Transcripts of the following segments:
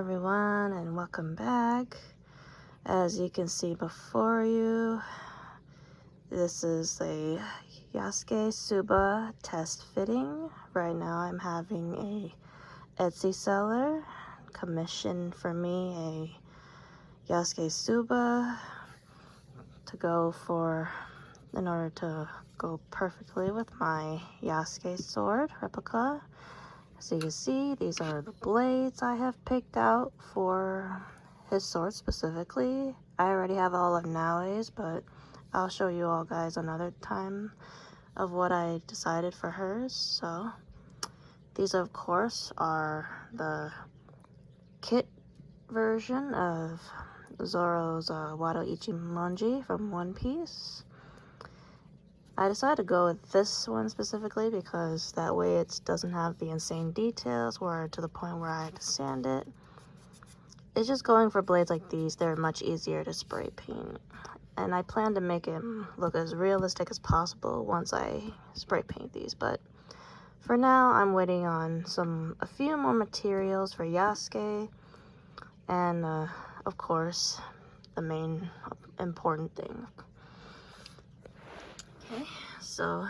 everyone, and welcome back. As you can see before you, this is a yasuke tsuba test fitting. Right now I'm having a Etsy seller commission for me a yasuke tsuba to go for in order to go perfectly with my yasuke sword replica. So you can see, these are the blades I have picked out for his sword specifically. I already have all of Naoe's, but I'll show you all guys another time of what I decided for hers. So these, of course, are the kit version of Zoro's Wado Ichimonji from One Piece. I decided to go with this one specifically because that way it doesn't have the insane details where to the point where I had to sand it. It's just going for blades like these, they're much easier to spray paint. And I plan to make it look as realistic as possible once I spray paint these. But for now, I'm waiting on a few more materials for Yasuke. And of course, the main important thing. Okay, so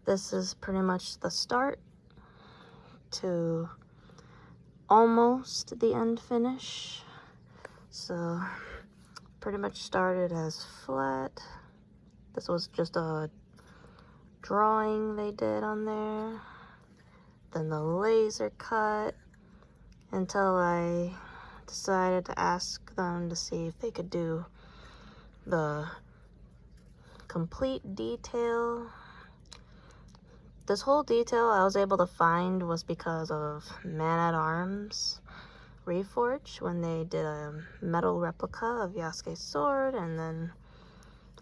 this is pretty much the start to almost the end finish. So pretty much started as flat. This was just a drawing they did on there. Then the laser cut until I decided to ask them to see if they could do the complete detail. This whole detail I was able to find was because of Man-at-Arms Reforge when they did a metal replica of Yasuke's sword, and then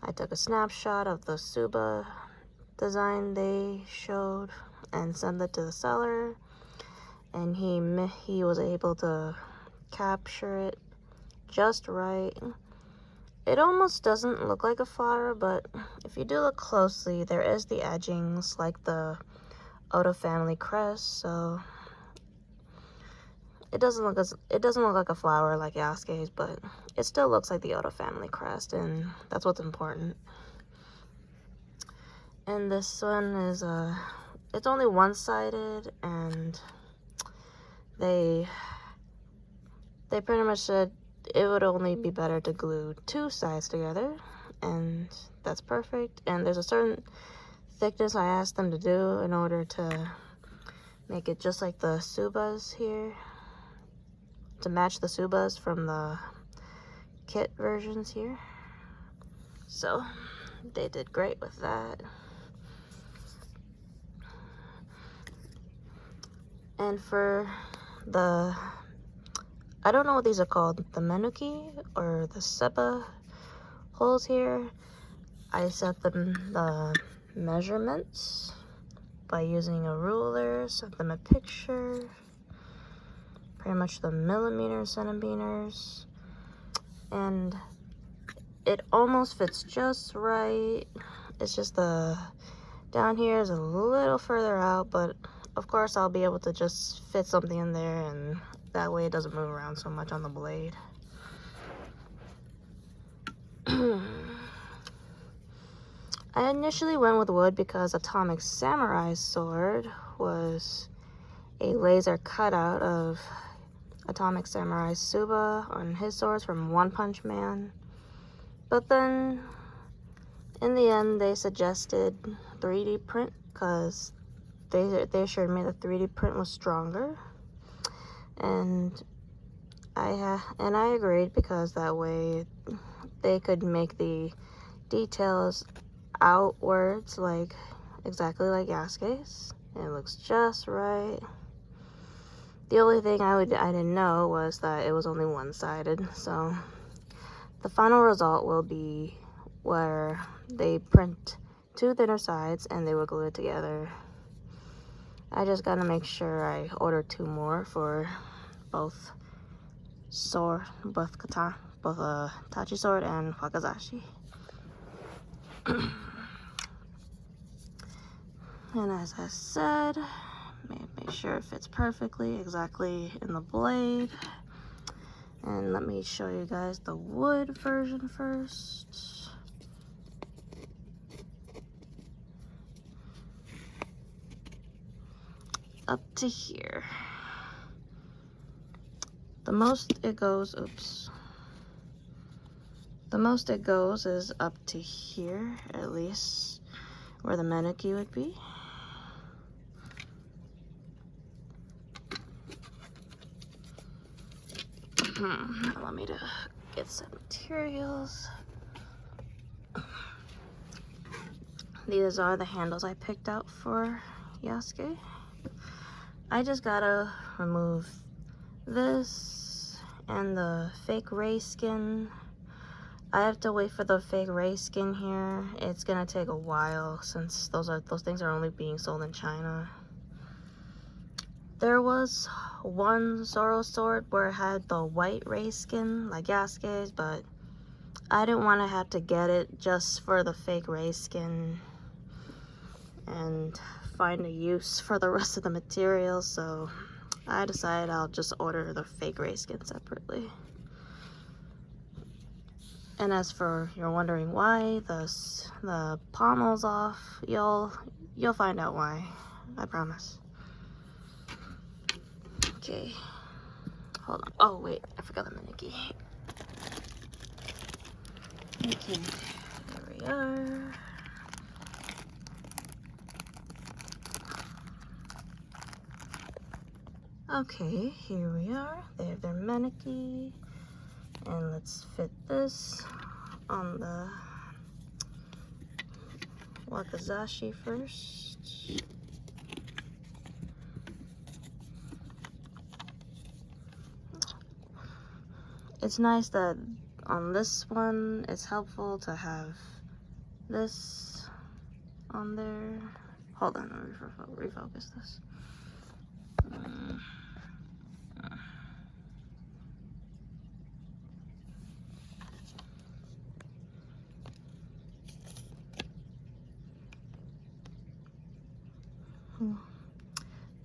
I took a snapshot of the tsuba design they showed and sent it to the seller, and he was able to capture it just right. It almost doesn't look like a flower, but if you do look closely, there is the edgings like the Oda family crest, so it doesn't look like a flower like Yasuke's, but it still looks like the Oda family crest, and that's what's important. And this one is it's only one-sided, and they pretty much said it would only be better to glue two sides together, and that's perfect. And there's a certain thickness I asked them to do in order to make it just like the tsubas here, to match the tsubas from the kit versions here. So they did great with that. And for the, I don't know what these are called, the menuki or the seba holes here, I set them the measurements by using a ruler, sent them a picture, pretty much the millimeters, centimeters, and it almost fits just right. It's just the down here is a little further out, but of course I'll be able to just fit something in there, and that way it doesn't move around so much on the blade. I initially went with wood because Atomic Samurai's sword was a laser cutout of Atomic Samurai's tsuba on his swords from One Punch Man. But then, in the end, they suggested 3D print because they assured me the 3D print was stronger. And I agreed because that way they could make the details outwards like exactly like Yasuke's. It looks just right. The only thing I didn't know was that it was only one-sided, so the final result will be where they print two thinner sides and they will glue it together. I just gotta make sure I order two more for both katana, both Tachi sword and Wakazashi. And as I said, make sure it fits perfectly, exactly in the blade. And let me show you guys the wood version first. Up to here. The most it goes, oops. The most it goes is up to here, at least where the mannequin would be. Allow me to get some materials. These are the handles I picked out for Yasuke. I just gotta remove this and the fake ray skin. I have to wait for the fake ray skin here. It's gonna take a while since those things are only being sold in China. There was one Zoro sword where it had the white ray skin like Yasuke's, but I didn't want to have to get it just for the fake ray skin and find a use for the rest of the materials, so I decided I'll just order the fake ray skin separately. And as for you're wondering why the pommel's off, you'll find out why. I promise. Okay, hold on. Oh wait, I forgot the mannequin. Okay, here we are. Okay, here we are. They have their mannequin. And let's fit this on the wakizashi first. It's nice that on this one, it's helpful to have this on there. Hold on, let me refocus this.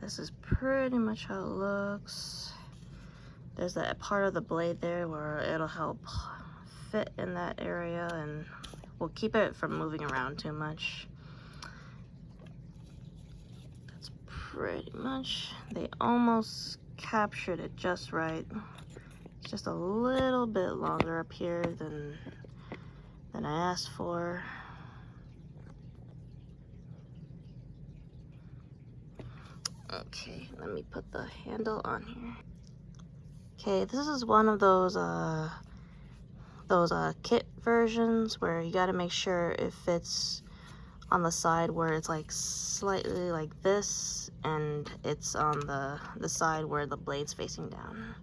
This is pretty much how it looks. There's that part of the blade there where it'll help fit in that area and will keep it from moving around too much. That's pretty much, they almost captured it just right. It's just a little bit longer up here than I asked for. Okay, let me put the handle on here. Okay, this is one of those kit versions where you gotta make sure it fits on the side where it's like slightly like this, and it's on the side where the blade's facing down.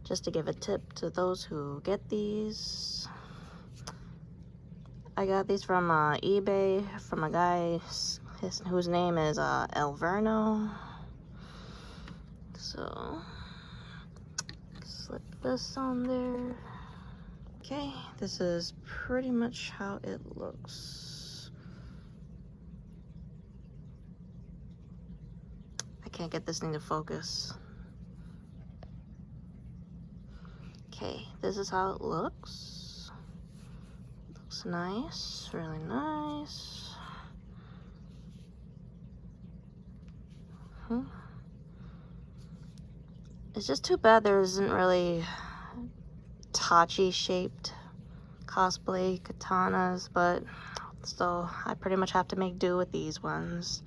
Just to give a tip to those who get these. I got these from eBay from a guy whose name is Elervino. So slip this on there. Okay, this is pretty much how it looks. I can't get this thing to focus. Okay, this is how it looks. Looks nice, really nice. It's just too bad there isn't really Tachi shaped cosplay katanas, but still I pretty much have to make do with these ones,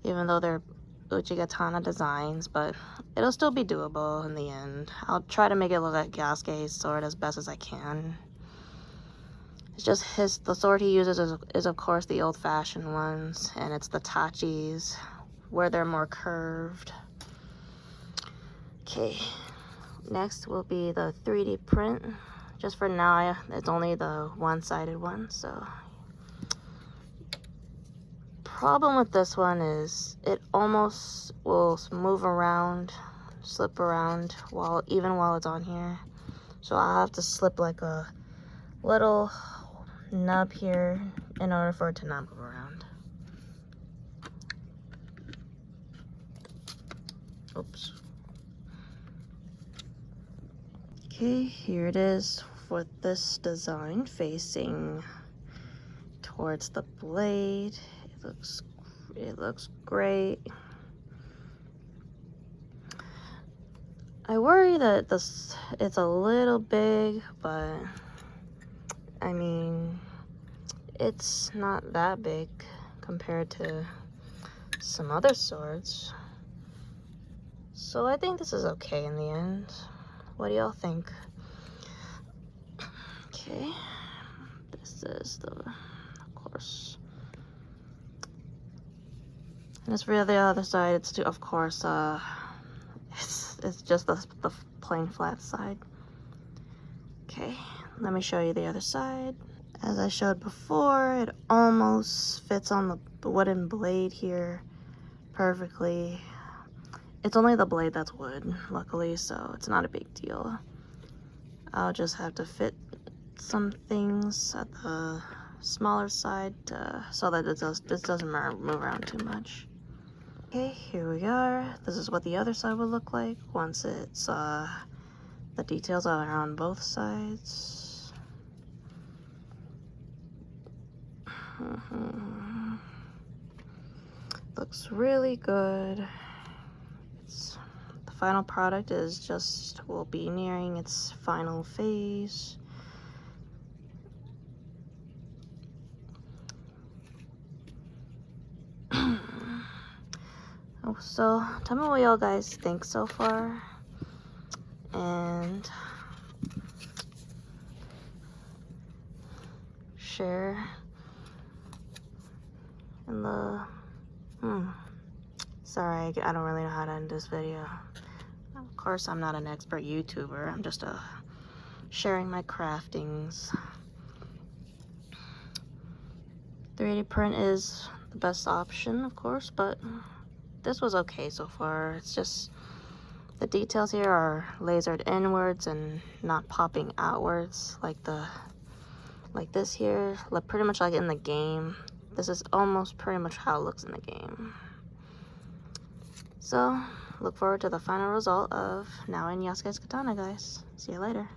even though they're uchi katana designs, but it'll still be doable in the end. I'll try to make it look like Yasuke's sword as best as I can. It's just the sword he uses is of course the old-fashioned ones, and it's the Tachis where they're more curved. Okay, next will be the 3D print. Just for now, it's only the one-sided one, so. Problem with this one is it almost will move around, slip around even while it's on here. So I'll have to slip like a little nub here in order for it to not move around. Oops. Okay, here it is with this design facing towards the blade. It looks great. I worry that it's a little big, but I mean, it's not that big compared to some other swords. So I think this is okay in the end. What do y'all think? Okay, this is of course. And as for the other side, it's of course, it's just the plain flat side. Okay, let me show you the other side. As I showed before, it almost fits on the wooden blade here perfectly. It's only the blade that's wood, luckily, so it's not a big deal. I'll just have to fit some things at the smaller side so that this doesn't move around too much. Okay, here we are. This is what the other side will look like once it's the details are on both sides. Looks really good. The final product will be nearing its final phase. So tell me what y'all guys think so far, and share in the sorry, I don't really know how to end this video. Of course, I'm not an expert YouTuber. I'm just sharing my craftings. 3D print is the best option, of course, but this was okay so far. It's just the details here are lasered inwards and not popping outwards like this here, pretty much like in the game. This is almost pretty much how it looks in the game. So look forward to the final result of now in Yasuke's katana, guys. See you later.